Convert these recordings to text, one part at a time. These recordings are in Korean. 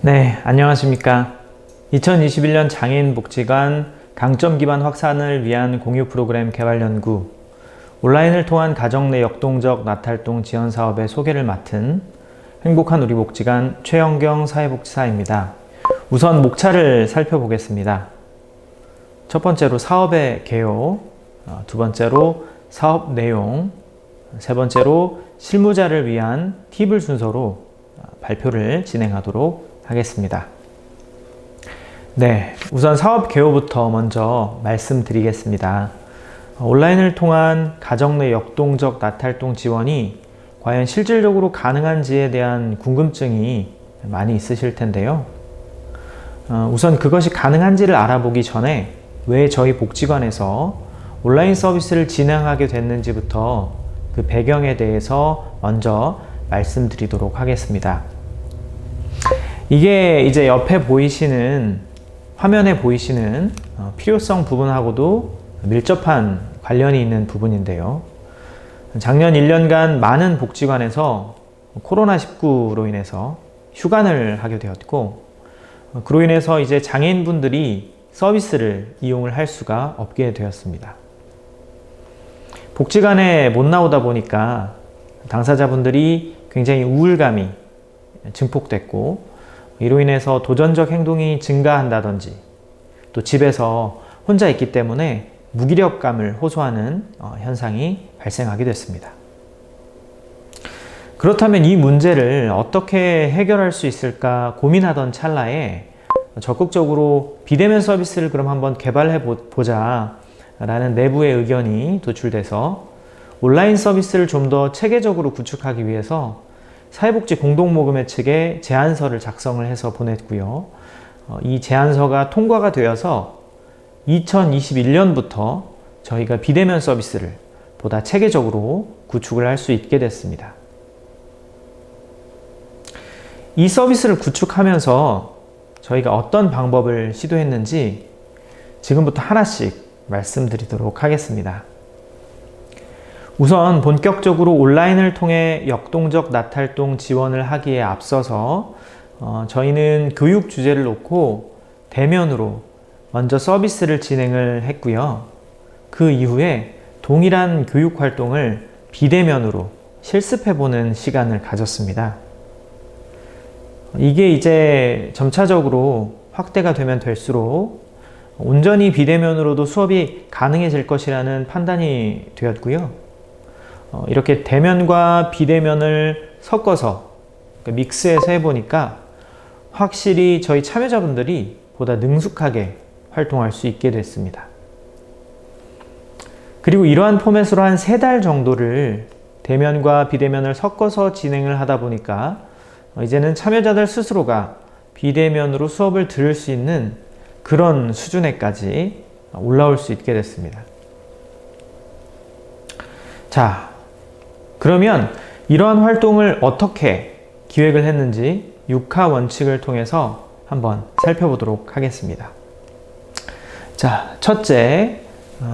네, 안녕하십니까. 2021년 장애인복지관 강점 기반 확산을 위한 공유 프로그램 개발 연구, 온라인을 통한 가정 내 역동적 나탈동 지원 사업의 소개를 맡은 행복한 우리 복지관 최영경 사회복지사입니다. 우선 목차를 살펴보겠습니다. 첫 번째로 사업의 개요, 두 번째로 사업 내용, 세 번째로 실무자를 위한 팁을 순서로 발표를 진행하도록 하겠습니다. 네, 우선 사업 개요부터 먼저 말씀드리겠습니다. 온라인을 통한 가정 내 역동적 나탈동 지원이 과연 실질적으로 가능한지에 대한 궁금증이 많이 있으실 텐데요. 우선 그것이 가능한지를 알아보기 전에 왜 저희 복지관에서 온라인 서비스를 진행하게 됐는지부터 그 배경에 대해서 먼저 말씀드리도록 하겠습니다. 이게 이제 옆에 보이시는, 화면에 보이시는 필요성 부분하고도 밀접한 관련이 있는 부분인데요. 작년 1년간 많은 복지관에서 코로나19로 인해서 휴관을 하게 되었고, 그로 인해서 이제 장애인분들이 서비스를 이용을 할 수가 없게 되었습니다. 복지관에 못 나오다 보니까 당사자분들이 굉장히 우울감이 증폭됐고, 이로 인해서 도전적 행동이 증가한다든지 또 집에서 혼자 있기 때문에 무기력감을 호소하는 현상이 발생하게 됐습니다. 그렇다면 이 문제를 어떻게 해결할 수 있을까 고민하던 찰나에 적극적으로 비대면 서비스를 그럼 한번 개발해 보자 라는 내부의 의견이 도출돼서 온라인 서비스를 좀 더 체계적으로 구축하기 위해서 사회복지 공동모금회 측에 제안서를 작성을 해서 보냈고요. 이 제안서가 통과가 되어서 2021년부터 저희가 비대면 서비스를 보다 체계적으로 구축을 할 수 있게 됐습니다. 이 서비스를 구축하면서 저희가 어떤 방법을 시도했는지 지금부터 하나씩 말씀드리도록 하겠습니다. 우선 본격적으로 온라인을 통해 역동적 나탈동 지원을 하기에 앞서서 저희는 교육 주제를 놓고 대면으로 먼저 서비스를 진행을 했고요. 그 이후에 동일한 교육 활동을 비대면으로 실습해보는 시간을 가졌습니다. 이게 이제 점차적으로 확대가 되면 될수록 온전히 비대면으로도 수업이 가능해질 것이라는 판단이 되었고요. 이렇게 대면과 비대면을 섞어서 믹스해서 해보니까 확실히 저희 참여자분들이 보다 능숙하게 활동할 수 있게 됐습니다. 그리고 이러한 포맷으로 한 3달 정도를 대면과 비대면을 섞어서 진행을 하다 보니까 이제는 참여자들 스스로가 비대면으로 수업을 들을 수 있는 그런 수준에까지 올라올 수 있게 됐습니다. 자, 그러면 이러한 활동을 어떻게 기획을 했는지 6하 원칙을 통해서 한번 살펴보도록 하겠습니다. 자, 첫째,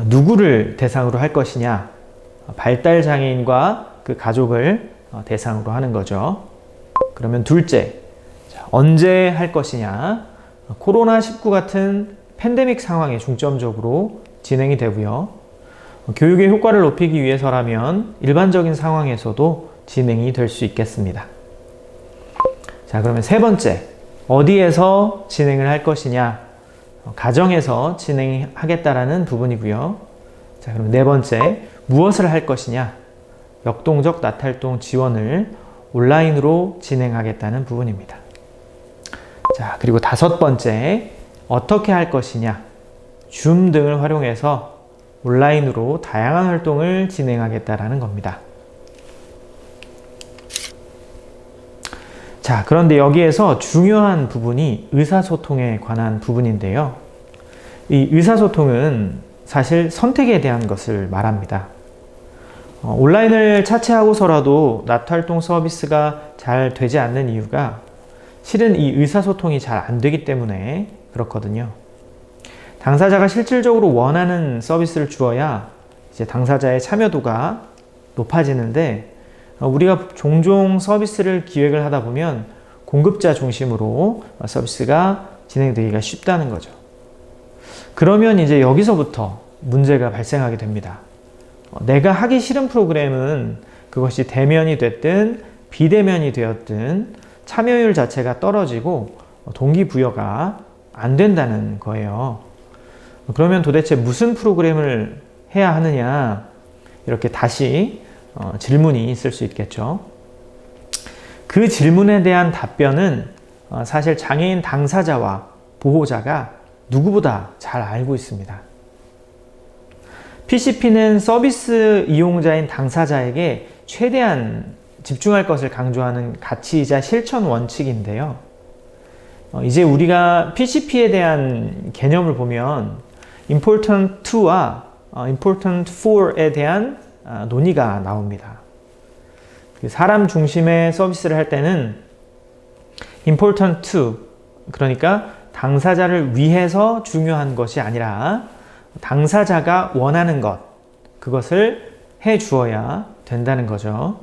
누구를 대상으로 할 것이냐? 발달장애인과 그 가족을 대상으로 하는 거죠. 그러면 둘째, 언제 할 것이냐? 코로나19 같은 팬데믹 상황에 중점적으로 진행이 되고요. 교육의 효과를 높이기 위해서라면 일반적인 상황에서도 진행이 될 수 있겠습니다. 자, 그러면 세 번째, 어디에서 진행을 할 것이냐? 가정에서 진행하겠다라는 부분이고요. 자, 그럼 네 번째, 무엇을 할 것이냐? 역동적 나탈동 지원을 온라인으로 진행하겠다는 부분입니다. 자, 그리고 다섯 번째, 어떻게 할 것이냐? 줌 등을 활용해서 온라인으로 다양한 활동을 진행하겠다라는 겁니다. 자, 그런데 여기에서 중요한 부분이 의사소통에 관한 부분인데요. 이 의사소통은 사실 선택에 대한 것을 말합니다. 온라인을 차치하고서라도 나탈동 서비스가 잘 되지 않는 이유가 실은 이 의사소통이 잘 안 되기 때문에 그렇거든요. 당사자가 실질적으로 원하는 서비스를 주어야 이제 당사자의 참여도가 높아지는데 우리가 종종 서비스를 기획을 하다 보면 공급자 중심으로 서비스가 진행되기가 쉽다는 거죠. 그러면 이제 여기서부터 문제가 발생하게 됩니다. 내가 하기 싫은 프로그램은 그것이 대면이 됐든 비대면이 되었든 참여율 자체가 떨어지고 동기부여가 안 된다는 거예요. 그러면 도대체 무슨 프로그램을 해야 하느냐, 이렇게 다시 질문이 있을 수 있겠죠. 그 질문에 대한 답변은 사실 장애인 당사자와 보호자가 누구보다 잘 알고 있습니다. PCP는 서비스 이용자인 당사자에게 최대한 집중할 것을 강조하는 가치이자 실천 원칙인데요. 이제 우리가 PCP에 대한 개념을 보면 important to와 important for에 대한 논의가 나옵니다. 사람 중심의 서비스를 할 때는 important to, 그러니까 당사자를 위해서 중요한 것이 아니라 당사자가 원하는 것, 그것을 해 주어야 된다는 거죠.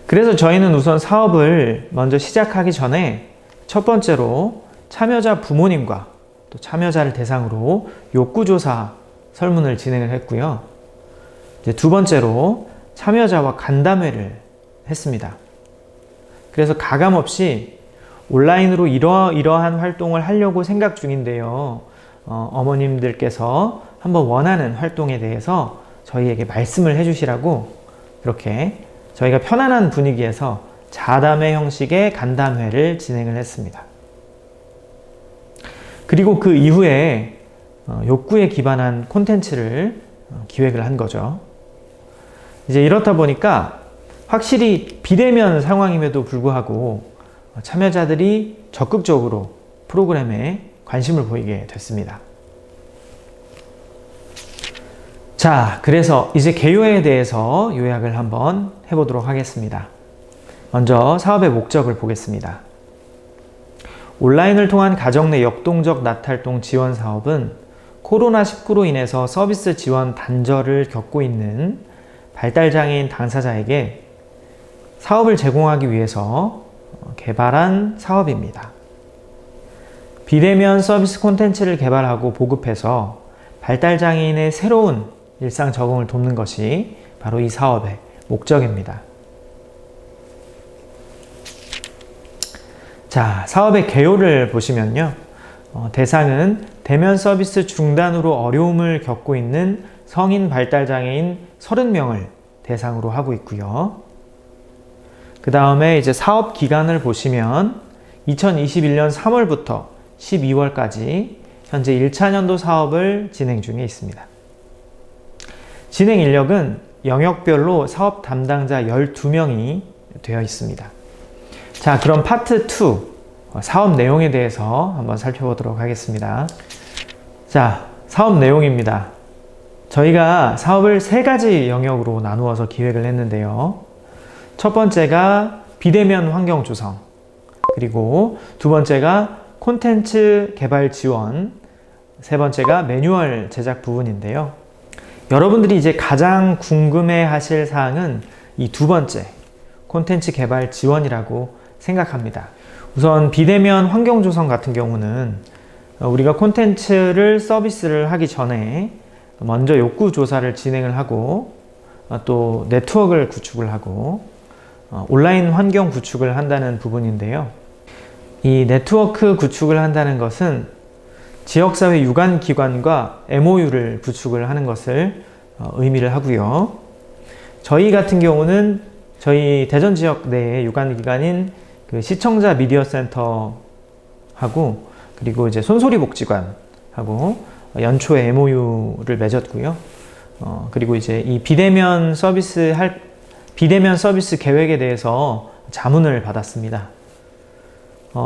그래서 저희는 우선 사업을 먼저 시작하기 전에 첫 번째로 참여자 부모님과 또 참여자를 대상으로 욕구조사 설문을 진행을 했고요. 이제 두 번째로 참여자와 간담회를 했습니다. 그래서 가감없이 온라인으로 이러한 활동을 하려고 생각 중인데요. 어머님들께서 한번 원하는 활동에 대해서 저희에게 말씀을 해주시라고 이렇게 저희가 편안한 분위기에서 자담회 형식의 간담회를 진행을 했습니다. 그리고 그 이후에 욕구에 기반한 콘텐츠를 기획을 한 거죠. 이제 이렇다 보니까 확실히 비대면 상황임에도 불구하고 참여자들이 적극적으로 프로그램에 관심을 보이게 됐습니다. 자, 그래서 이제 개요에 대해서 요약을 한번 해보도록 하겠습니다. 먼저 사업의 목적을 보겠습니다. 온라인을 통한 가정 내 역동적 나탈동 지원 사업은 코로나19로 인해서 서비스 지원 단절을 겪고 있는 발달장애인 당사자에게 사업을 제공하기 위해서 개발한 사업입니다. 비대면 서비스 콘텐츠를 개발하고 보급해서 발달장애인의 새로운 일상 적응을 돕는 것이 바로 이 사업의 목적입니다. 자, 사업의 개요를 보시면요. 대상은 대면 서비스 중단으로 어려움을 겪고 있는 성인 발달장애인 30명을 대상으로 하고 있고요. 그 다음에 이제 사업 기간을 보시면 2021년 3월부터 12월까지 현재 1차 년도 사업을 진행 중에 있습니다. 진행 인력은 영역별로 사업 담당자 12명이 되어 있습니다. 자, 그럼 파트 2, 사업 내용에 대해서 한번 살펴보도록 하겠습니다. 자, 사업 내용입니다. 저희가 사업을 3가지 영역으로 나누어서 기획을 했는데요. 첫 번째가 비대면 환경 조성, 그리고 두 번째가 콘텐츠 개발 지원, 세 번째가 매뉴얼 제작 부분인데요. 여러분들이 이제 가장 궁금해 하실 사항은 이 두 번째, 콘텐츠 개발 지원이라고 생각합니다. 우선 비대면 환경 조성 같은 경우는 우리가 콘텐츠를 서비스를 하기 전에 먼저 욕구 조사를 진행을 하고 또 네트워크를 구축을 하고 온라인 환경 구축을 한다는 부분인데요. 이 네트워크 구축을 한다는 것은 지역사회 유관기관과 MOU를 구축을 하는 것을 의미를 하고요. 저희 같은 경우는 저희 대전 지역 내에 유관기관인 그 시청자 미디어 센터하고 그리고 이제 손소리복지관하고 연초에 MOU를 맺었고요. 그리고 이제 이 비대면 서비스 계획에 대해서 자문을 받았습니다.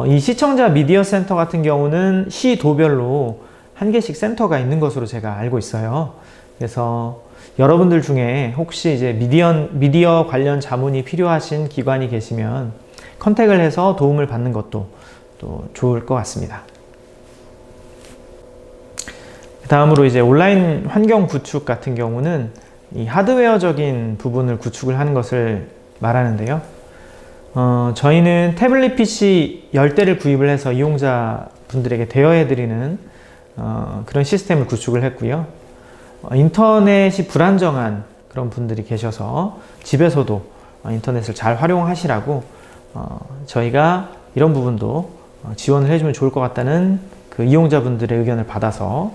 이 시청자 미디어 센터 같은 경우는 시도별로 한 개씩 센터가 있는 것으로 제가 알고 있어요. 그래서 여러분들 중에 혹시 이제 미디어 관련 자문이 필요하신 기관이 계시면 컨택을 해서 도움을 받는 것도 또 좋을 것 같습니다. 다음으로 이제 온라인 환경 구축 같은 경우는 이 하드웨어적인 부분을 구축을 하는 것을 말하는데요. 저희는 태블릿 PC 10대를 구입을 해서 이용자분들에게 대여해드리는 그런 시스템을 구축을 했고요. 인터넷이 불안정한 그런 분들이 계셔서 집에서도 인터넷을 잘 활용하시라고 저희가 이런 부분도 지원을 해주면 좋을 것 같다는 그 이용자분들의 의견을 받아서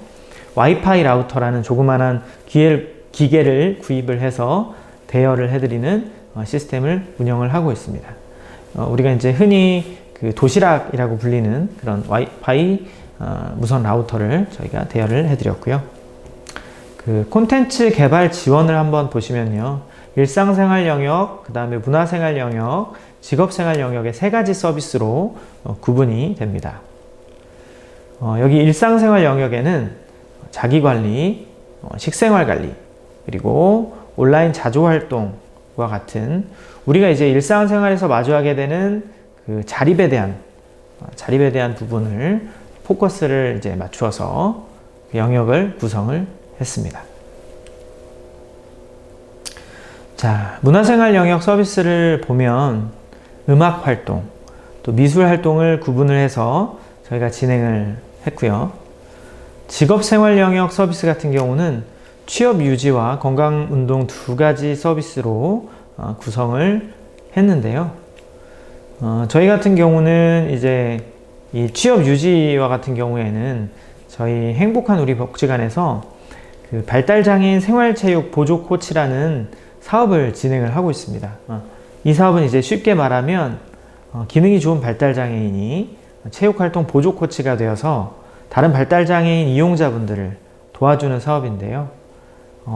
와이파이 라우터라는 조그만한 기계를 구입을 해서 대여를 해드리는 시스템을 운영을 하고 있습니다. 우리가 이제 흔히 그 도시락이라고 불리는 그런 와이파이 무선 라우터를 저희가 대여를 해드렸고요. 그 콘텐츠 개발 지원을 한번 보시면요. 일상생활 영역, 그 다음에 문화생활 영역, 직업생활 영역의 3가지 서비스로 구분이 됩니다. 여기 일상생활 영역에는 자기관리, 식생활관리, 그리고 온라인 자조활동과 같은 우리가 이제 일상생활에서 마주하게 되는 그 자립에 대한 부분을 포커스를 이제 맞추어서 그 영역을 구성을 했습니다. 자, 문화생활 영역 서비스를 보면 음악 활동, 또 미술 활동을 구분을 해서 저희가 진행을 했고요. 직업생활 영역 서비스 같은 경우는 취업 유지와 건강운동 2가지 서비스로 구성을 했는데요. 저희 같은 경우는 이제 이 취업 유지와 같은 경우에는 저희 행복한 우리 복지관에서 그 발달장애인 생활체육 보조 코치라는 사업을 진행을 하고 있습니다. 이 사업은 이제 쉽게 말하면 기능이 좋은 발달장애인이 체육활동 보조 코치가 되어서 다른 발달장애인 이용자분들을 도와주는 사업인데요.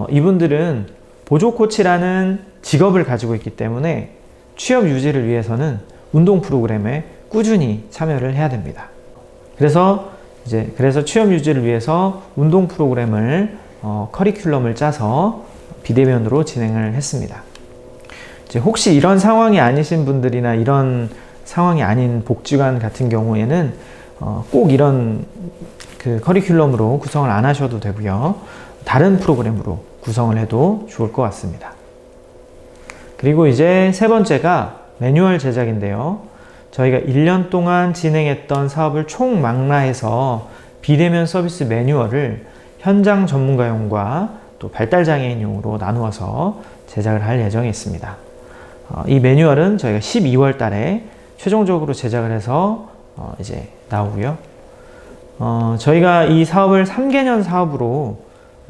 이분들은 보조 코치라는 직업을 가지고 있기 때문에 취업 유지를 위해서는 운동 프로그램에 꾸준히 참여를 해야 됩니다. 그래서 취업 유지를 위해서 운동 프로그램을 커리큘럼을 짜서 비대면으로 진행을 했습니다. 이제 혹시 이런 상황이 아니신 분들이나 이런 상황이 아닌 복지관 같은 경우에는 꼭 이런 그 커리큘럼으로 구성을 안 하셔도 되고요. 다른 프로그램으로 구성을 해도 좋을 것 같습니다. 그리고 이제 3번째가 매뉴얼 제작인데요. 저희가 1년 동안 진행했던 사업을 총망라해서 비대면 서비스 매뉴얼을 현장 전문가용과 또 발달장애인용으로 나누어서 제작을 할 예정에 있습니다. 이 매뉴얼은 저희가 12월 달에 최종적으로 제작을 해서 이제 나오고요. 저희가 이 사업을 3개년 사업으로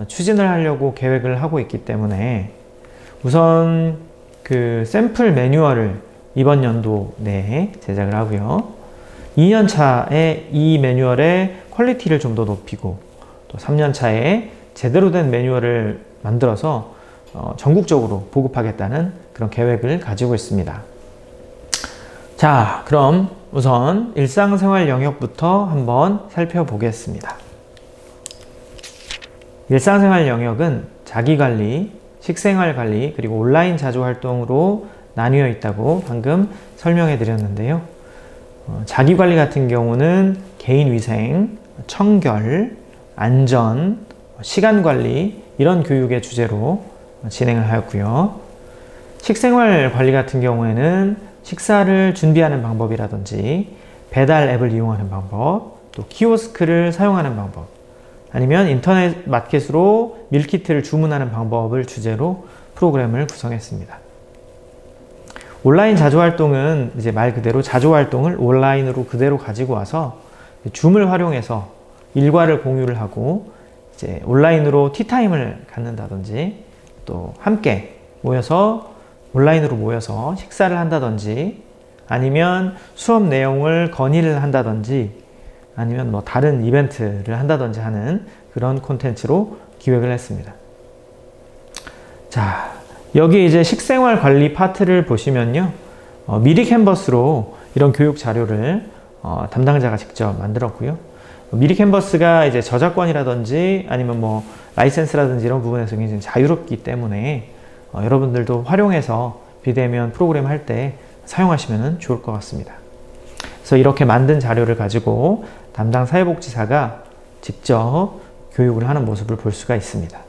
추진을 하려고 계획을 하고 있기 때문에 우선 그 샘플 매뉴얼을 이번 연도 내에 제작을 하고요. 2년 차에 이 매뉴얼의 퀄리티를 좀 더 높이고 또 3년 차에 제대로 된 매뉴얼을 만들어서 전국적으로 보급하겠다는 그런 계획을 가지고 있습니다. 자, 그럼 우선 일상생활 영역부터 한번 살펴보겠습니다. 일상생활 영역은 자기관리, 식생활관리, 그리고 온라인 자조활동으로 나뉘어 있다고 방금 설명해 드렸는데요. 자기관리 같은 경우는 개인위생, 청결, 안전, 시간관리 이런 교육의 주제로 진행을 하였고요. 식생활관리 같은 경우에는 식사를 준비하는 방법이라든지 배달 앱을 이용하는 방법, 또 키오스크를 사용하는 방법, 아니면 인터넷 마켓으로 밀키트를 주문하는 방법을 주제로 프로그램을 구성했습니다. 온라인 자조활동은 이제 말 그대로 자조활동을 온라인으로 그대로 가지고 와서 줌을 활용해서 일과를 공유를 하고 이제 온라인으로 티타임을 갖는다든지 또 함께 모여서 온라인으로 모여서 식사를 한다든지 아니면 수업 내용을 건의를 한다든지 아니면 뭐 다른 이벤트를 한다든지 하는 그런 콘텐츠로 기획을 했습니다. 자, 여기 이제 식생활 관리 파트를 보시면요. 미리 캔버스로 이런 교육 자료를 담당자가 직접 만들었고요. 미리 캔버스가 이제 저작권이라든지 아니면 뭐 라이센스라든지 이런 부분에서 굉장히 자유롭기 때문에 여러분들도 활용해서 비대면 프로그램 할 때 사용하시면 좋을 것 같습니다. 그래서 이렇게 만든 자료를 가지고 담당 사회복지사가 직접 교육을 하는 모습을 볼 수가 있습니다.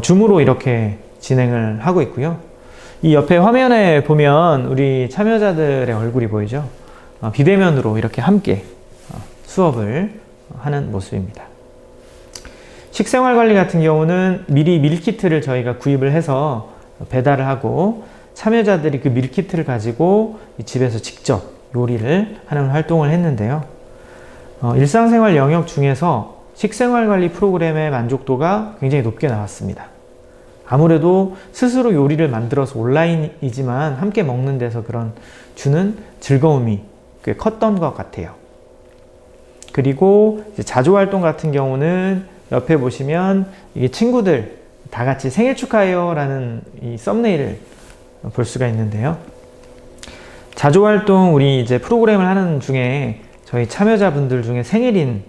줌으로 이렇게 진행을 하고 있고요. 이 옆에 화면에 보면 우리 참여자들의 얼굴이 보이죠? 비대면으로 이렇게 함께 수업을 하는 모습입니다. 식생활 관리 같은 경우는 미리 밀키트를 저희가 구입을 해서 배달을 하고 참여자들이 그 밀키트를 가지고 집에서 직접 요리를 하는 활동을 했는데요. 일상생활 영역 중에서 식생활 관리 프로그램의 만족도가 굉장히 높게 나왔습니다. 아무래도 스스로 요리를 만들어서 온라인이지만 함께 먹는 데서 그런 주는 즐거움이 꽤 컸던 것 같아요. 그리고 이제 자조활동 같은 경우는 옆에 보시면 이게 친구들 다 같이 생일 축하해요 라는 이 썸네일을 볼 수가 있는데요. 자조활동 우리 이제 프로그램을 하는 중에 저희 참여자분들 중에 생일인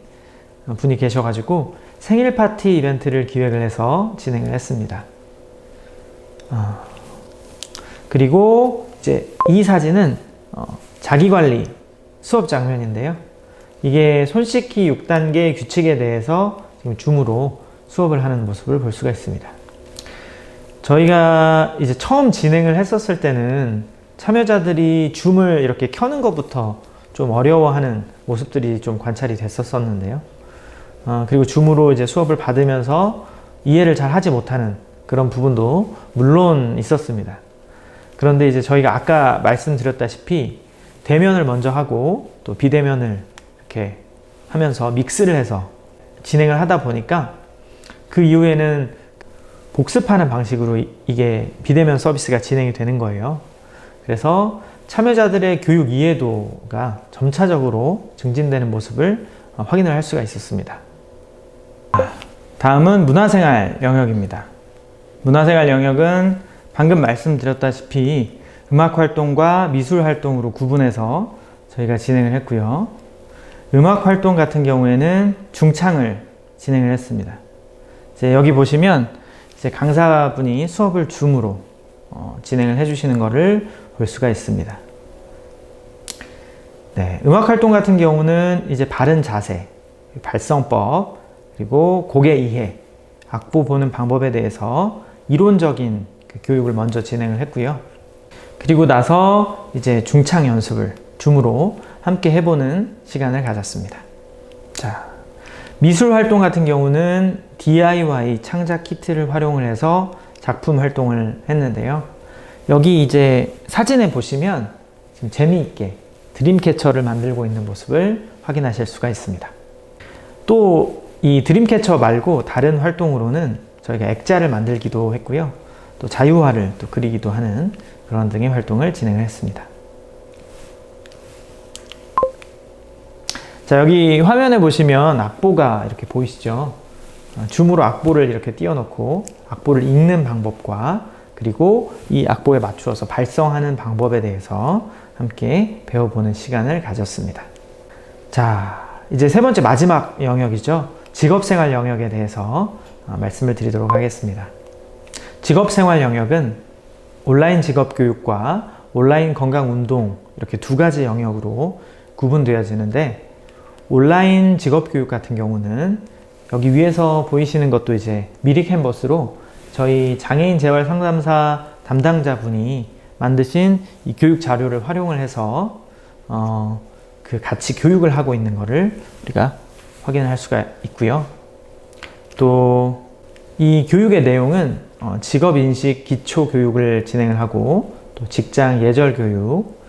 분이 계셔가지고 생일 파티 이벤트를 기획을 해서 진행을 했습니다. 그리고 이제 이 사진은 자기관리 수업 장면인데요. 이게 손 씻기 6단계 규칙에 대해서 지금 줌으로 수업을 하는 모습을 볼 수가 있습니다. 저희가 이제 처음 진행을 했었을 때는 참여자들이 줌을 이렇게 켜는 것부터 좀 어려워하는 모습들이 좀 관찰이 됐었는데요. 그리고 줌으로 이제 수업을 받으면서 이해를 잘 하지 못하는 그런 부분도 물론 있었습니다. 그런데 이제 저희가 아까 말씀드렸다시피 대면을 먼저 하고 또 비대면을 이렇게 하면서 믹스를 해서 진행을 하다 보니까 그 이후에는 복습하는 방식으로 이게 비대면 서비스가 진행이 되는 거예요. 그래서 참여자들의 교육 이해도가 점차적으로 증진되는 모습을 확인을 할 수가 있었습니다. 다음은 문화생활 영역입니다. 문화생활 영역은 방금 말씀드렸다시피 음악활동과 미술활동으로 구분해서 저희가 진행을 했고요. 음악활동 같은 경우에는 중창을 진행을 했습니다. 이제 여기 보시면 이제 강사분이 수업을 줌으로 진행을 해주시는 것을 볼 수가 있습니다. 네, 음악활동 같은 경우는 이제 바른 자세, 발성법, 그리고 곡의 이해, 악보 보는 방법에 대해서 이론적인 그 교육을 먼저 진행을 했고요. 그리고 나서 이제 중창 연습을 줌으로 함께 해보는 시간을 가졌습니다. 자, 미술 활동 같은 경우는 DIY 창작 키트를 활용을 해서 작품 활동을 했는데요. 여기 이제 사진에 보시면 지금 재미있게 드림캐쳐를 만들고 있는 모습을 확인하실 수가 있습니다. 또 이 드림캐쳐 말고 다른 활동으로는 저희가 액자를 만들기도 했고요. 또 자유화를 또 그리기도 하는 그런 등의 활동을 진행을 했습니다. 자, 여기 화면에 보시면 악보가 이렇게 보이시죠? 줌으로 악보를 이렇게 띄워놓고 악보를 읽는 방법과 그리고 이 악보에 맞추어서 발성하는 방법에 대해서 함께 배워보는 시간을 가졌습니다. 자, 이제 세 번째 마지막 영역이죠. 직업생활 영역에 대해서 말씀을 드리도록 하겠습니다. 직업생활 영역은 온라인 직업교육과 온라인 건강운동 이렇게 두 가지 영역으로 구분되어지는데 온라인 직업교육 같은 경우는 여기 위에서 보이시는 것도 이제 미리 캔버스로 저희 장애인 재활 상담사 담당자분이 만드신 이 교육 자료를 활용을 해서 그 같이 교육을 하고 있는 것을 우리가 확인할 수가 있고요. 또 이 교육의 내용은 직업인식 기초 교육을 진행을 하고 또 직장 예절 교육,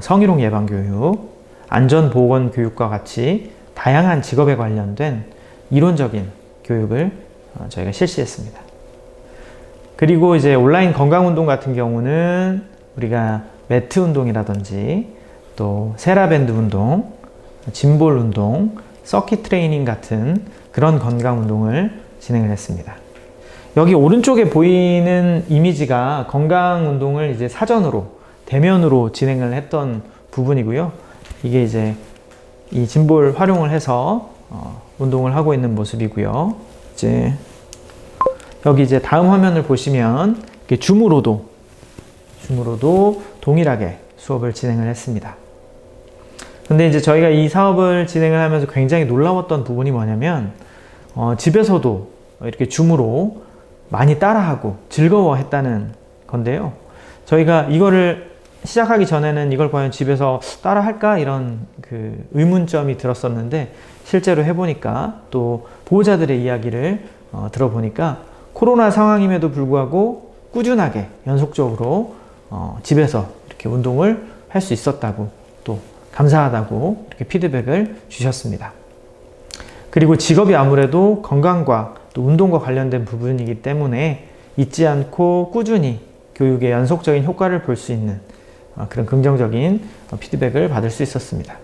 성희롱 예방 교육, 안전보건 교육과 같이 다양한 직업에 관련된 이론적인 교육을 저희가 실시했습니다. 그리고 이제 온라인 건강운동 같은 경우는 우리가 매트 운동이라든지 또 세라밴드 운동, 짐볼 운동, 서킷 트레이닝 같은 그런 건강운동을 진행을 했습니다. 여기 오른쪽에 보이는 이미지가 건강운동을 이제 사전으로 대면으로 진행을 했던 부분이고요. 이게 이제 이 짐볼 활용을 해서 운동을 하고 있는 모습이고요. 이제 여기 이제 다음 화면을 보시면 이렇게 줌으로도 동일하게 수업을 진행을 했습니다. 근데 이제 저희가 이 사업을 진행을 하면서 굉장히 놀라웠던 부분이 뭐냐면 집에서도 이렇게 줌으로 많이 따라하고 즐거워했다는 건데요. 저희가 이거를 시작하기 전에는 이걸 과연 집에서 따라 할까? 이런 그 의문점이 들었었는데 실제로 해보니까 또 보호자들의 이야기를 들어보니까 코로나 상황임에도 불구하고 꾸준하게 연속적으로 집에서 이렇게 운동을 할 수 있었다고 또 감사하다고 이렇게 피드백을 주셨습니다. 그리고 직업이 아무래도 건강과 또 운동과 관련된 부분이기 때문에 잊지 않고 꾸준히 교육의 연속적인 효과를 볼 수 있는 그런 긍정적인 피드백을 받을 수 있었습니다.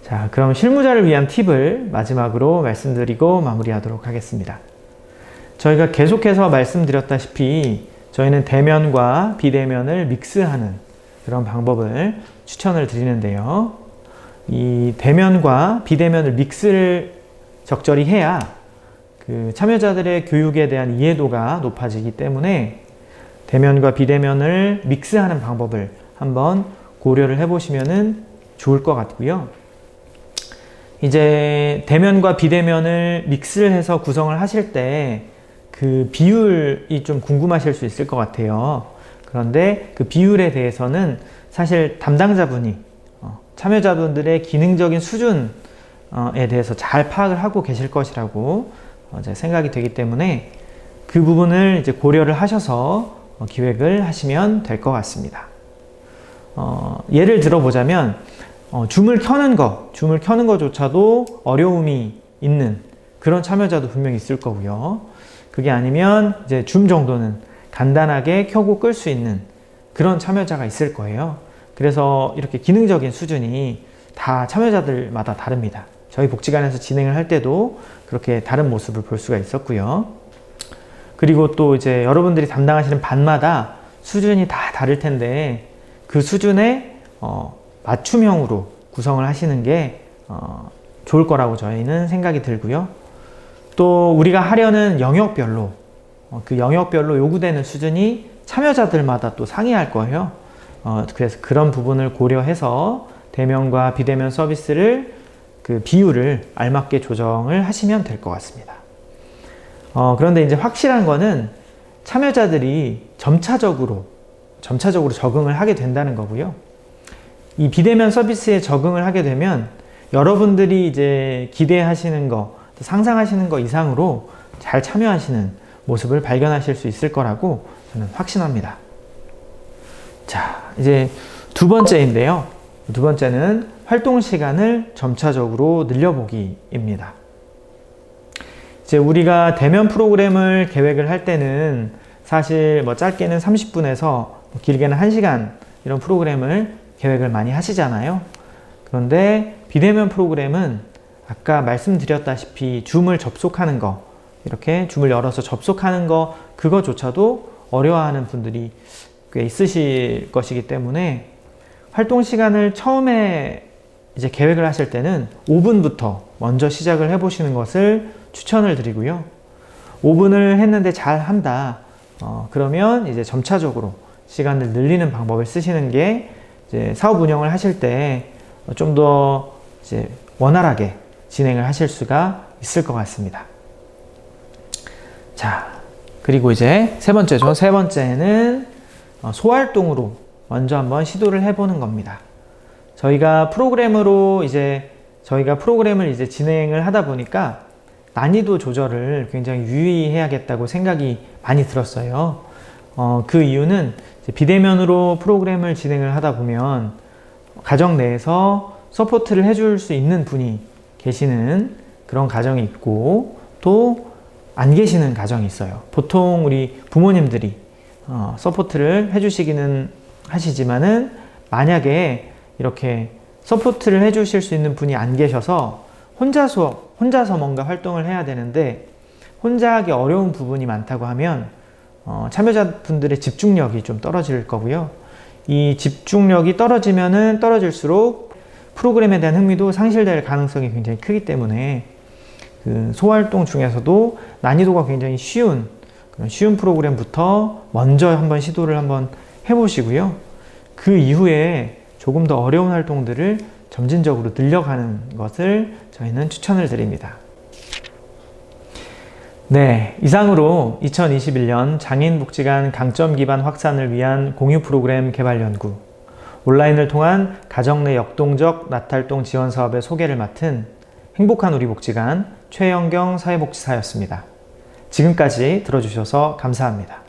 자, 그럼 실무자를 위한 팁을 마지막으로 말씀드리고 마무리하도록 하겠습니다. 저희가 계속해서 말씀드렸다시피 저희는 대면과 비대면을 믹스하는 그런 방법을 추천을 드리는데요. 이 대면과 비대면을 믹스를 적절히 해야 그 참여자들의 교육에 대한 이해도가 높아지기 때문에 대면과 비대면을 믹스하는 방법을 한번 고려를 해보시면 좋을 것 같고요. 이제 대면과 비대면을 믹스를 해서 구성을 하실 때 그 비율이 좀 궁금하실 수 있을 것 같아요. 그런데 그 비율에 대해서는 사실 담당자분이 참여자분들의 기능적인 수준에 대해서 잘 파악을 하고 계실 것이라고 생각이 되기 때문에 그 부분을 이제 고려를 하셔서 기획을 하시면 될 것 같습니다. 예를 들어보자면 줌을 켜는 거조차도 어려움이 있는 그런 참여자도 분명히 있을 거고요. 그게 아니면 이제 줌 정도는 간단하게 켜고 끌 수 있는 그런 참여자가 있을 거예요. 그래서 이렇게 기능적인 수준이 다 참여자들마다 다릅니다. 저희 복지관에서 진행을 할 때도 그렇게 다른 모습을 볼 수가 있었고요. 그리고 또 이제 여러분들이 담당하시는 반마다 수준이 다 다를 텐데 그 수준에 맞춤형으로 구성을 하시는 게 좋을 거라고 저희는 생각이 들고요. 또 우리가 하려는 영역별로 그 영역별로 요구되는 수준이 참여자들마다 또 상이할 거예요. 그래서 그런 부분을 고려해서 대면과 비대면 서비스를 그 비율을 알맞게 조정을 하시면 될 것 같습니다. 그런데 이제 확실한 거는 참여자들이 점차적으로 적응을 하게 된다는 거고요. 이 비대면 서비스에 적응을 하게 되면 여러분들이 이제 기대하시는 거, 상상하시는 거 이상으로 잘 참여하시는 모습을 발견하실 수 있을 거라고 저는 확신합니다. 자, 이제 두 번째인데요. 두 번째는 활동 시간을 점차적으로 늘려보기입니다. 이제 우리가 대면 프로그램을 계획을 할 때는 사실 뭐 짧게는 30분에서 길게는 1시간 이런 프로그램을 계획을 많이 하시잖아요. 그런데 비대면 프로그램은 아까 말씀드렸다시피 줌을 접속하는 거, 이렇게 줌을 열어서 접속하는 거, 그거조차도 어려워하는 분들이 꽤 있으실 것이기 때문에 활동 시간을 처음에 이제 계획을 하실 때는 5분부터 먼저 시작을 해보시는 것을 추천을 드리고요. 5분을 했는데 잘 한다. 그러면 이제 점차적으로 시간을 늘리는 방법을 쓰시는 게 이제 사업 운영을 하실 때 좀 더 이제 원활하게 진행을 하실 수가 있을 것 같습니다. 자, 그리고 이제 세 번째죠. 세 번째는 소활동으로 먼저 한번 시도를 해보는 겁니다. 저희가 프로그램을 이제 진행을 하다 보니까 난이도 조절을 굉장히 유의해야겠다고 생각이 많이 들었어요. 그 이유는 비대면으로 프로그램을 진행을 하다 보면 가정 내에서 서포트를 해줄 수 있는 분이 계시는 그런 가정이 있고 또 안 계시는 가정이 있어요. 보통 우리 부모님들이 서포트를 해주시기는 하시지만은 만약에 이렇게 서포트를 해주실 수 있는 분이 안 계셔서 혼자서 뭔가 활동을 해야 되는데 혼자 하기 어려운 부분이 많다고 하면 참여자분들의 집중력이 좀 떨어질 거고요. 이 집중력이 떨어지면은 떨어질수록 프로그램에 대한 흥미도 상실될 가능성이 굉장히 크기 때문에 그 소활동 중에서도 난이도가 굉장히 쉬운 프로그램부터 먼저 한번 시도를 한번 해보시고요. 그 이후에 조금 더 어려운 활동들을 점진적으로 늘려가는 것을 저희는 추천을 드립니다. 네, 이상으로 2021년 장애인복지관 강점 기반 확산을 위한 공유 프로그램 개발 연구, 온라인을 통한 가정 내 역동적 나탈동 지원 사업의 소개를 맡은 행복한 우리 복지관 최영경 사회복지사였습니다. 지금까지 들어주셔서 감사합니다.